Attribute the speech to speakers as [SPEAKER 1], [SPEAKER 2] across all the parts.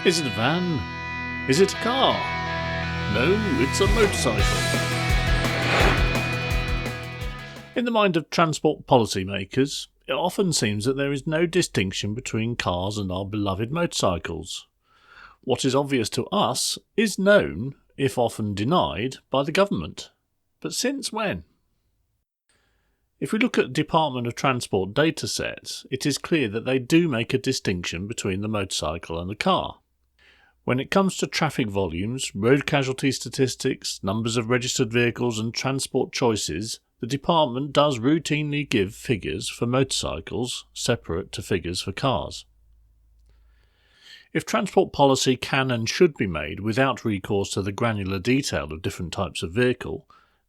[SPEAKER 1] Is it a van? Is it a car? No, it's a motorcycle. In the mind of transport policymakers, it often seems that there is no distinction between cars and our beloved motorcycles. What is obvious to us is known, if often denied, by the government. But since when? If we look at Department of Transport data sets, it is clear that they do make a distinction between the motorcycle and the car. When it comes to traffic volumes, road casualty statistics, numbers of registered vehicles and transport choices, the department does routinely give figures for motorcycles separate to figures for cars. If transport policy can and should be made without recourse to the granular detail of different types of vehicle,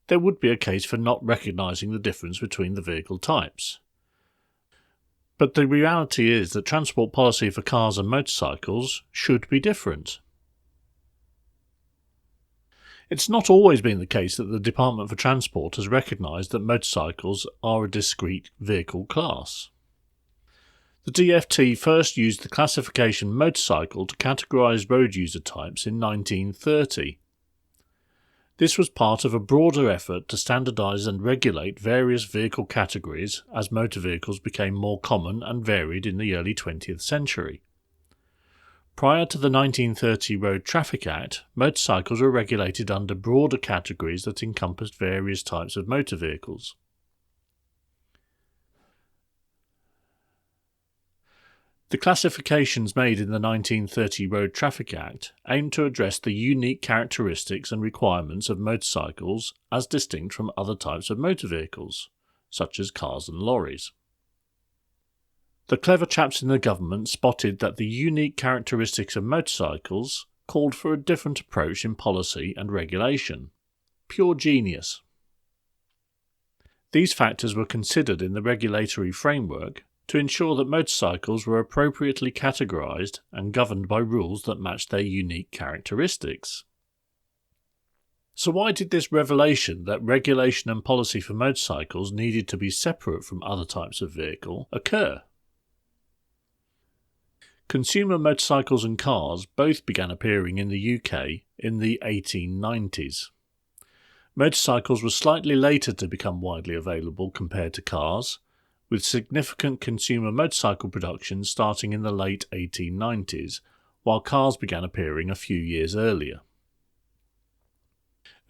[SPEAKER 1] there would be a case for not recognising the difference between the vehicle types. But the reality is that transport policy for cars and motorcycles should be different. It's not always been the case that the Department for Transport has recognised that motorcycles are a discrete vehicle class. The DFT first used the classification motorcycle to categorise road user types in 1930. This was part of a broader effort to standardise and regulate various vehicle categories as motor vehicles became more common and varied in the early 20th century. Prior to the 1930 Road Traffic Act, motorcycles were regulated under broader categories that encompassed various types of motor vehicles. The classifications made in the 1930 Road Traffic Act aimed to address the unique characteristics and requirements of motorcycles as distinct from other types of motor vehicles, such as cars and lorries. The clever chaps in the government spotted that the unique characteristics of motorcycles called for a different approach in policy and regulation. Pure genius. These factors were considered in the regulatory framework to ensure that motorcycles were appropriately categorised and governed by rules that matched their unique characteristics. So why did this revelation that regulation and policy for motorcycles needed to be separate from other types of vehicle occur? Consumer motorcycles and cars both began appearing in the UK in the 1890s. Motorcycles were slightly later to become widely available compared to cars, with significant consumer motorcycle production starting in the late 1890s, while cars began appearing a few years earlier.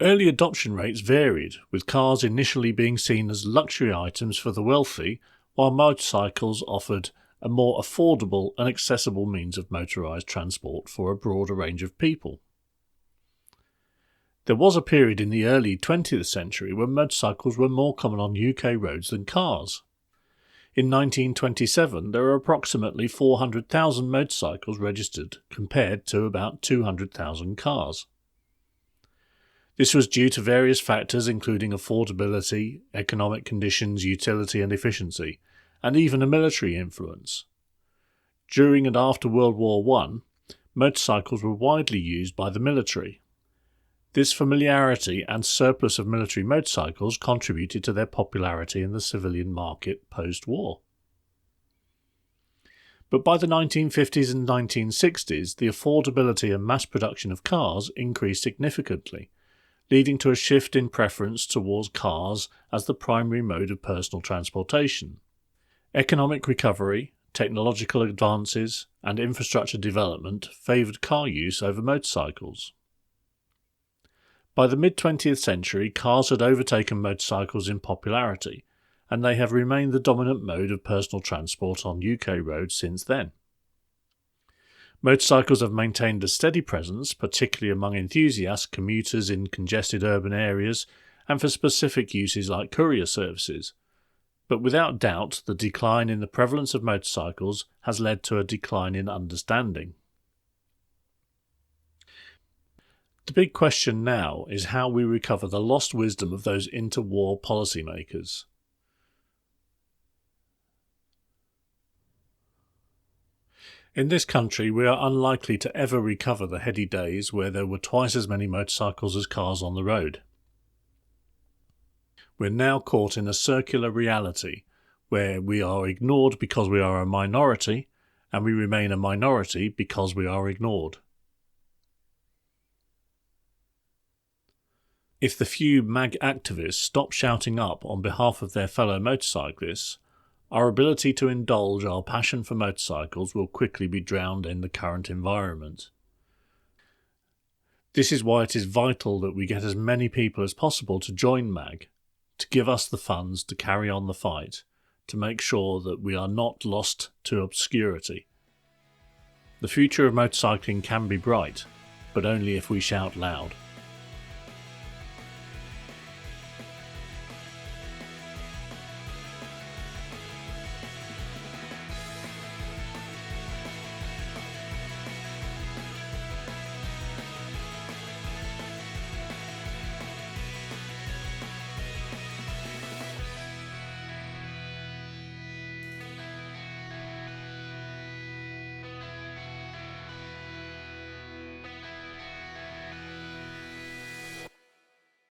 [SPEAKER 1] Early adoption rates varied, with cars initially being seen as luxury items for the wealthy, while motorcycles offered a more affordable and accessible means of motorised transport for a broader range of people. There was a period in the early 20th century when motorcycles were more common on UK roads than cars. In 1927, there were approximately 400,000 motorcycles registered, compared to about 200,000 cars. This was due to various factors including affordability, economic conditions, utility and efficiency, and even a military influence. During and after World War I, motorcycles were widely used by the military. This familiarity and surplus of military motorcycles contributed to their popularity in the civilian market post-war. But by the 1950s and 1960s, the affordability and mass production of cars increased significantly, leading to a shift in preference towards cars as the primary mode of personal transportation. Economic recovery, technological advances, and infrastructure development favoured car use over motorcycles. By the mid-20th century, cars had overtaken motorcycles in popularity, and they have remained the dominant mode of personal transport on UK roads since then. Motorcycles have maintained a steady presence, particularly among enthusiast commuters in congested urban areas and for specific uses like courier services. But without doubt, the decline in the prevalence of motorcycles has led to a decline in understanding. The big question now is how we recover the lost wisdom of those interwar policymakers. In this country, we are unlikely to ever recover the heady days where there were twice as many motorcycles as cars on the road. We're now caught in a circular reality where we are ignored because we are a minority and we remain a minority because we are ignored. If the few MAG activists stop shouting up on behalf of their fellow motorcyclists, our ability to indulge our passion for motorcycles will quickly be drowned in the current environment. This is why it is vital that we get as many people as possible to join MAG, to give us the funds to carry on the fight, to make sure that we are not lost to obscurity. The future of motorcycling can be bright, but only if we shout loud.